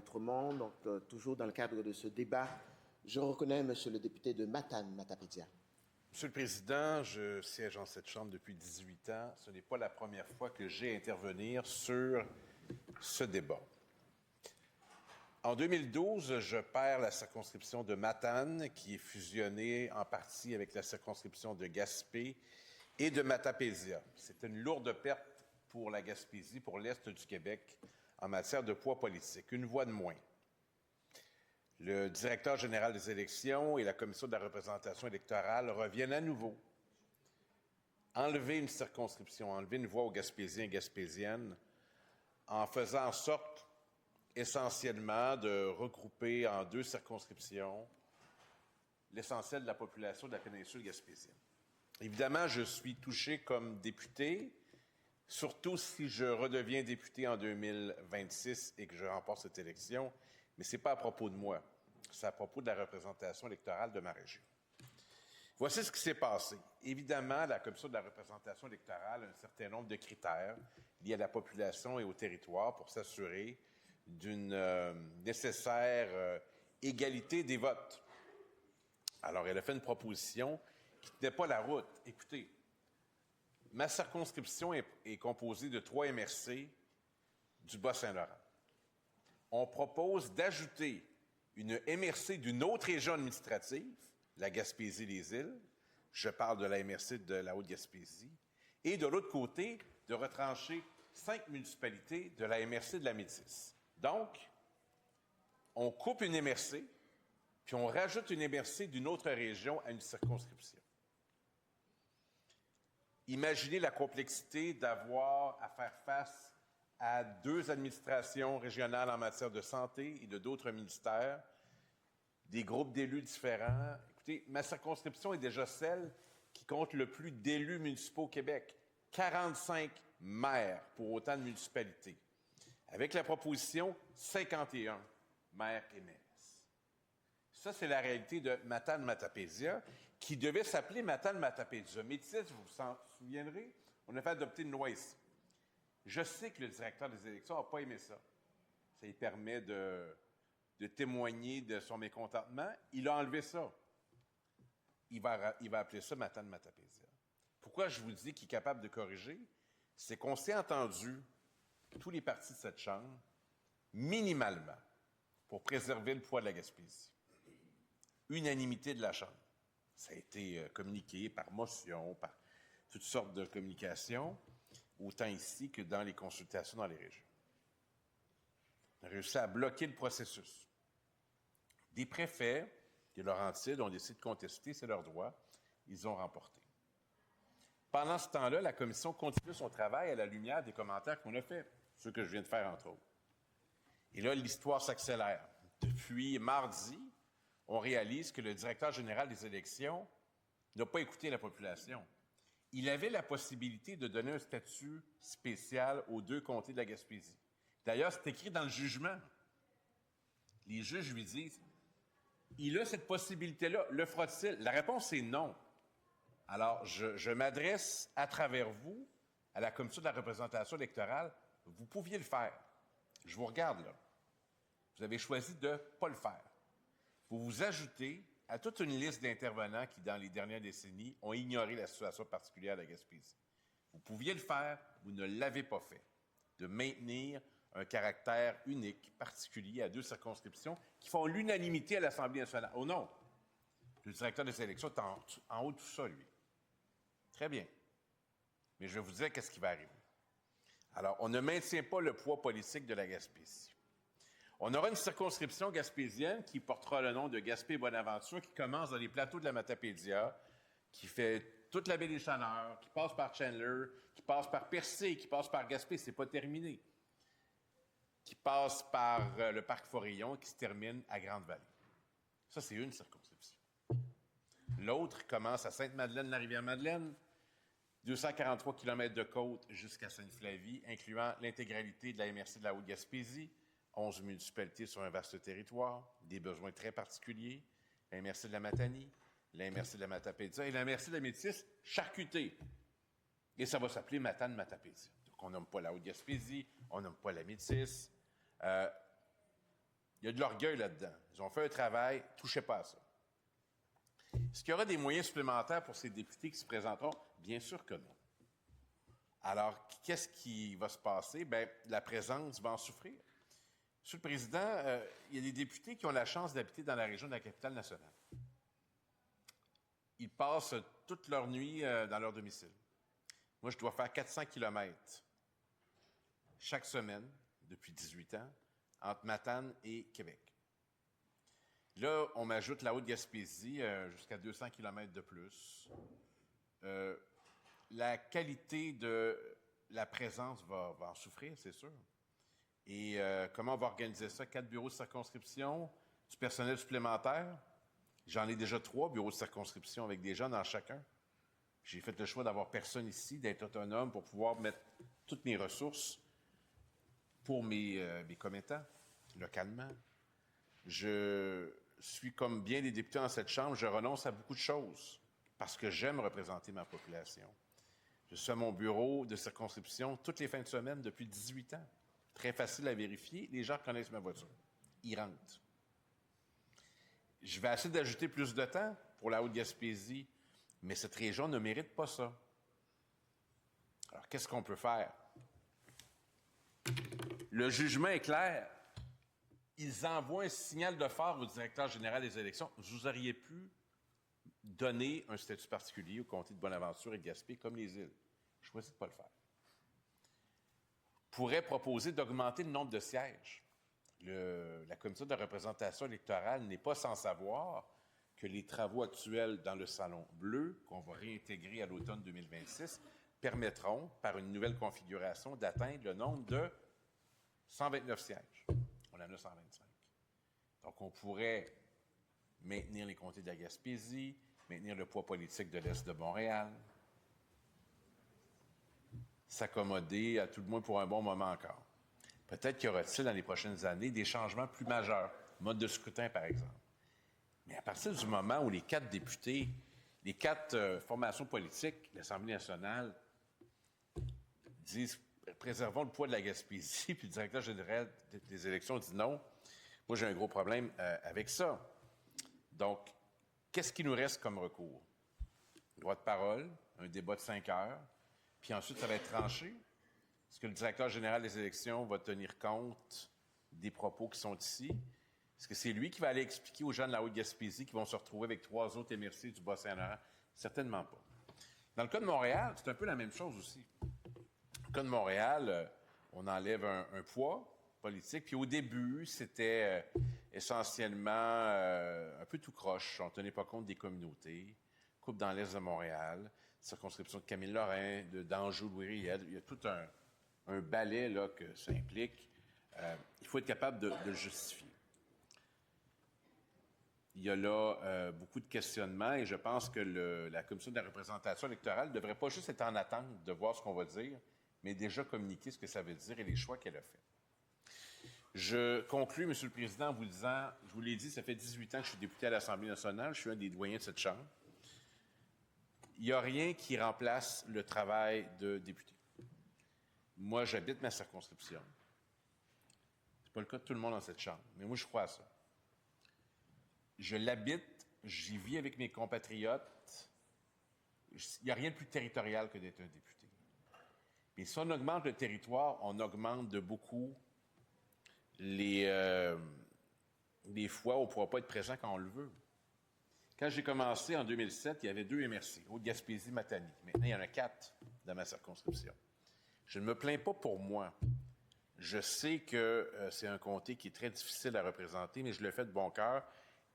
autrement. Donc, toujours dans le cadre de ce débat, je reconnais Monsieur le député de Matane, Matapédia. Monsieur le Président, je siège en cette Chambre depuis 18 ans. Ce n'est pas la première fois que j'ai à intervenir sur ce débat. En 2012, je perds la circonscription de Matane, qui est fusionnée en partie avec la circonscription de Gaspé et de Matapédia. C'est une lourde perte pour la Gaspésie, pour l'Est du Québec, en matière de poids politique. Une voix de moins. Le directeur général des élections et la commission de la représentation électorale reviennent à nouveau enlever une circonscription, enlever une voix aux Gaspésiens et Gaspésiennes, en faisant en sorte essentiellement de regrouper en 2 circonscriptions l'essentiel de la population de la péninsule gaspésienne. Évidemment, je suis touché comme député, surtout si je redeviens député en 2026 et que je remporte cette élection, mais ce n'est pas à propos de moi, c'est à propos de la représentation électorale de ma région. Voici ce qui s'est passé. Évidemment, la Commission de la représentation électorale a un certain nombre de critères liés à la population et au territoire pour s'assurer d'une nécessaire égalité des votes. Alors, elle a fait une proposition qui ne tenait pas la route. Écoutez, ma circonscription est composée de 3 MRC du Bas-Saint-Laurent. On propose d'ajouter une MRC d'une autre région administrative, la Gaspésie-les-Îles, je parle de la MRC de la Haute-Gaspésie, et de l'autre côté, de retrancher 5 municipalités de la MRC de la Métis. Donc, on coupe une MRC, puis on rajoute une MRC d'une autre région à une circonscription. Imaginez la complexité d'avoir à faire face à 2 administrations régionales en matière de santé et de d'autres ministères, des groupes d'élus différents. Écoutez, ma circonscription est déjà celle qui compte le plus d'élus municipaux au Québec. 45 maires pour autant de municipalités. Avec la proposition, 51 maires et mairesses. Ça, c'est la réalité de Matane-Matapédia, qui devait s'appeler Matane-Matapédia. Métis, vous vous en souviendrez, on a fait adopter une loi ici. Je sais que le directeur des élections n'a pas aimé ça. Ça lui permet de témoigner de son mécontentement. Il a enlevé ça. Il va appeler ça Matane-Matapédia. Pourquoi je vous dis qu'il est capable de corriger? C'est qu'on s'est entendu, tous les partis de cette Chambre, minimalement, pour préserver le poids de la Gaspésie. Unanimité de la Chambre. Ça a été communiqué par motion, par toutes sortes de communications, autant ici que dans les consultations dans les régions. On a réussi à bloquer le processus. Des préfets, des Laurentides, ont décidé de contester, c'est leur droit. Ils ont remporté. Pendant ce temps-là, la commission continue son travail à la lumière des commentaires qu'on a faits, ceux que je viens de faire entre autres. Et là, l'histoire s'accélère. Depuis mardi, on réalise que le directeur général des élections n'a pas écouté la population. Il avait la possibilité de donner un statut spécial aux 2 comtés de la Gaspésie. D'ailleurs, c'est écrit dans le jugement. Les juges lui disent, il a cette possibilité-là, le fera-t-il? La réponse est non. Alors, je m'adresse à travers vous à la Commission de la représentation électorale. Vous pouviez le faire. Je vous regarde là. Vous avez choisi de ne pas le faire. Vous vous ajoutez à toute une liste d'intervenants qui, dans les dernières décennies, ont ignoré la situation particulière de la Gaspésie. Vous pouviez le faire, vous ne l'avez pas fait, de maintenir un caractère unique, particulier à 2 circonscriptions qui font l'unanimité à l'Assemblée nationale. Oh non! Le directeur des élections est en haut de tout ça, lui. Très bien. Mais je vais vous dire qu'est-ce qui va arriver. Alors, on ne maintient pas le poids politique de la Gaspésie. On aura une circonscription gaspésienne qui portera le nom de Gaspé-Bonaventure, qui commence dans les plateaux de la Matapédia, qui fait toute la baie des Chaleurs, qui passe par Chandler, qui passe par Percé, qui passe par Gaspé, c'est pas terminé, qui passe par le parc Forillon, qui se termine à Grande-Vallée. Ça, c'est une circonscription. L'autre commence à Sainte-Madeleine, la Rivière-Madeleine, 243 km de côte jusqu'à Sainte-Flavie, incluant l'intégralité de la MRC de la Haute-Gaspésie, 11 municipalités sur un vaste territoire, des besoins très particuliers, la MRC de la Matanie, la MRC de la Matapédia et la MRC de la Métis charcutée. Et ça va s'appeler Matane-Matapédia. Donc, on nomme pas la Haute-Gaspésie, on nomme pas la Métis. Il y a de l'orgueil là-dedans. Ils ont fait un travail, touchez pas à ça. Est-ce qu'il y aura des moyens supplémentaires pour ces députés qui se présenteront? Bien sûr que non. Alors, qu'est-ce qui va se passer? Bien, la présence va en souffrir. Monsieur le Président, il y a des députés qui ont la chance d'habiter dans la région de la capitale nationale. Ils passent toute leur nuit dans leur domicile. Moi, je dois faire 400 kilomètres chaque semaine, depuis 18 ans, entre Matane et Québec. Là, on m'ajoute la Haute-Gaspésie, jusqu'à 200 kilomètres de plus. La qualité de la présence va en souffrir, c'est sûr. Et comment on va organiser ça? 4 bureaux de circonscription, du personnel supplémentaire. J'en ai déjà 3 bureaux de circonscription avec des gens dans chacun. J'ai fait le choix d'avoir personne ici, d'être autonome pour pouvoir mettre toutes mes ressources pour mes commettants, localement. Je suis comme bien des députés dans cette Chambre, je renonce à beaucoup de choses parce que j'aime représenter ma population. Je suis à mon bureau de circonscription toutes les fins de semaine depuis 18 ans. Très facile à vérifier. Les gens connaissent ma voiture. Ils rentrent. Je vais essayer d'ajouter plus de temps pour la Haute-Gaspésie, mais cette région ne mérite pas ça. Alors, qu'est-ce qu'on peut faire? Le jugement est clair. Ils envoient un signal de phare au directeur général des élections. Vous auriez pu donner un statut particulier au comté de Bonaventure et de Gaspé comme les îles. Choisis de ne pas le faire. Pourrait proposer d'augmenter le nombre de sièges. La commission de représentation électorale n'est pas sans savoir que les travaux actuels dans le Salon Bleu, qu'on va réintégrer à l'automne 2026, permettront, par une nouvelle configuration, d'atteindre le nombre de 129 sièges. On en a 125. Donc, on pourrait maintenir les comtés de la Gaspésie, maintenir le poids politique de l'Est de Montréal, s'accommoder à tout le moins pour un bon moment encore. Peut-être qu'il y aura-t-il dans les prochaines années des changements plus majeurs, mode de scrutin par exemple. Mais à partir du moment où les 4 députés, les 4 formations politiques, l'Assemblée nationale, disent préservons le poids de la Gaspésie, puis le directeur général des élections dit non, moi j'ai un gros problème avec ça. Donc, qu'est-ce qui nous reste comme recours? Droit de parole, un débat de 5 heures, puis ensuite ça va être tranché. Est-ce que le directeur général des élections va tenir compte des propos qui sont ici? Est-ce que c'est lui qui va aller expliquer aux gens de la Haute-Gaspésie qui vont se retrouver avec 3 autres MRC du Bas-Saint-Laurent? Certainement pas. Dans le cas de Montréal, c'est un peu la même chose aussi. Dans le cas de Montréal, on enlève un poids politique. Puis au début, c'était essentiellement un peu tout croche. On ne tenait pas compte des communautés. Coupe dans l'Est de Montréal, circonscription de Camille Lorrain, d'Anjou, Louis-Riel. Il y a tout un balai là, que ça implique. Il faut être capable de le justifier. Il y a là beaucoup de questionnements et je pense que la Commission de la représentation électorale ne devrait pas juste être en attente de voir ce qu'on va dire, mais déjà communiquer ce que ça veut dire et les choix qu'elle a faits. Je conclus, M. le Président, en vous disant, je vous l'ai dit, ça fait 18 ans que je suis député à l'Assemblée nationale, je suis un des doyens de cette Chambre. Il n'y a rien qui remplace le travail de député. Moi, j'habite ma circonscription. Ce n'est pas le cas de tout le monde dans cette Chambre, mais moi, je crois à ça. Je l'habite, j'y vis avec mes compatriotes. Il n'y a rien de plus territorial que d'être un député. Et si on augmente le territoire, on augmente de beaucoup les fois où on ne pourra pas être présent quand on le veut. Quand j'ai commencé en 2007, il y avait 2 MRC, Haute-Gaspésie, Matane. Maintenant, il y en a 4 dans ma circonscription. Je ne me plains pas pour moi. Je sais que c'est un comté qui est très difficile à représenter, mais je le fais de bon cœur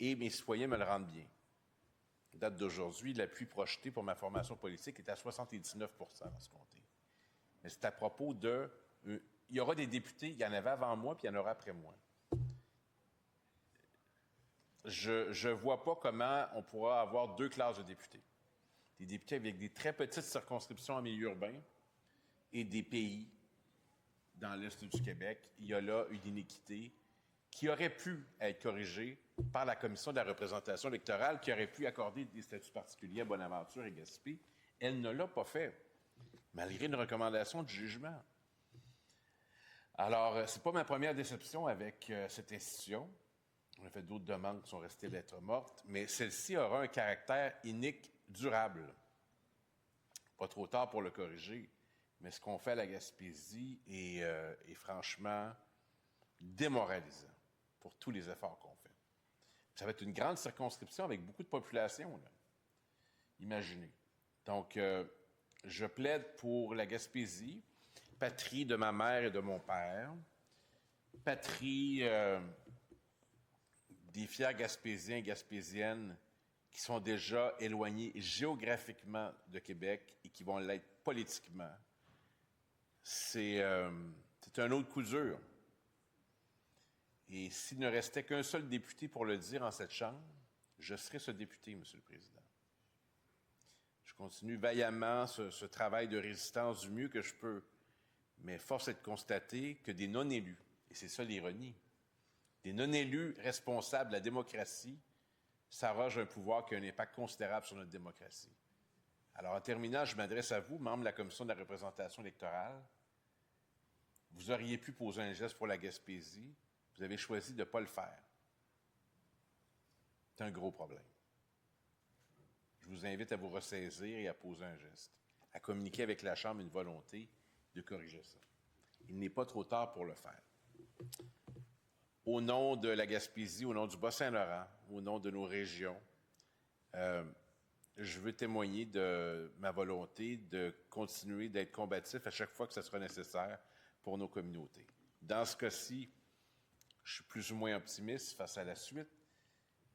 et mes citoyens me le rendent bien. À date d'aujourd'hui, l'appui projeté pour ma formation politique est à 79 % dans ce comté. Mais c'est à propos de... il y aura des députés, il y en avait avant moi, puis il y en aura après moi. Je ne vois pas comment on pourra avoir 2 classes de députés. Des députés avec des très petites circonscriptions en milieu urbain et des pays dans l'Est du Québec. Il y a là une inéquité qui aurait pu être corrigée par la Commission de la représentation électorale, qui aurait pu accorder des statuts particuliers à Bonaventure et Gaspé. Elle ne l'a pas fait, malgré une recommandation de jugement. Alors, ce n'est pas ma première déception avec cette institution. On a fait d'autres demandes qui sont restées lettres mortes, mais celle-ci aura un caractère inique durable. Pas trop tard pour le corriger, mais ce qu'on fait à la Gaspésie est franchement démoralisant pour tous les efforts qu'on fait. Ça va être une grande circonscription avec beaucoup de population, là. Imaginez. Donc, je plaide pour la Gaspésie, patrie de ma mère et de mon père, patrie des fiers Gaspésiens et Gaspésiennes qui sont déjà éloignés géographiquement de Québec et qui vont l'être politiquement. C'est un autre coup dur. Et s'il ne restait qu'un seul député pour le dire en cette Chambre, je serais ce député, M. le Président. Je continue vaillamment ce travail de résistance du mieux que je peux, mais force est de constater que des non-élus, et c'est ça l'ironie, des non-élus responsables de la démocratie s'arrogent un pouvoir qui a un impact considérable sur notre démocratie. Alors, en terminant, je m'adresse à vous, membres de la Commission de la représentation électorale. Vous auriez pu poser un geste pour la Gaspésie. Vous avez choisi de ne pas le faire. C'est un gros problème. Je vous invite à vous ressaisir et à poser un geste, à communiquer avec la Chambre une volonté de corriger ça. Il n'est pas trop tard pour le faire. Au nom de la Gaspésie, au nom du Bas-Saint-Laurent, au nom de nos régions, je veux témoigner de ma volonté de continuer d'être combatif à chaque fois que ce sera nécessaire pour nos communautés. Dans ce cas-ci, je suis plus ou moins optimiste face à la suite,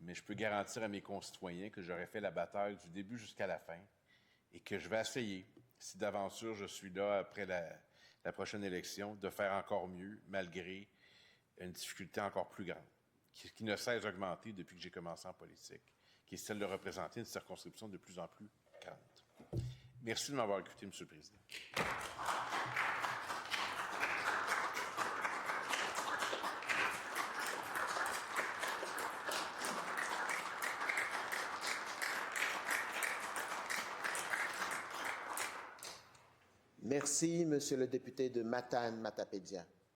mais je peux garantir à mes concitoyens que j'aurai fait la bataille du début jusqu'à la fin et que je vais essayer, si d'aventure je suis là après la prochaine élection, de faire encore mieux malgré une difficulté encore plus grande, qui ne cesse d'augmenter depuis que j'ai commencé en politique, qui est celle de représenter une circonscription de plus en plus grande. Merci de m'avoir écouté, M. le Président. Merci, Monsieur le député de Matane-Matapédia.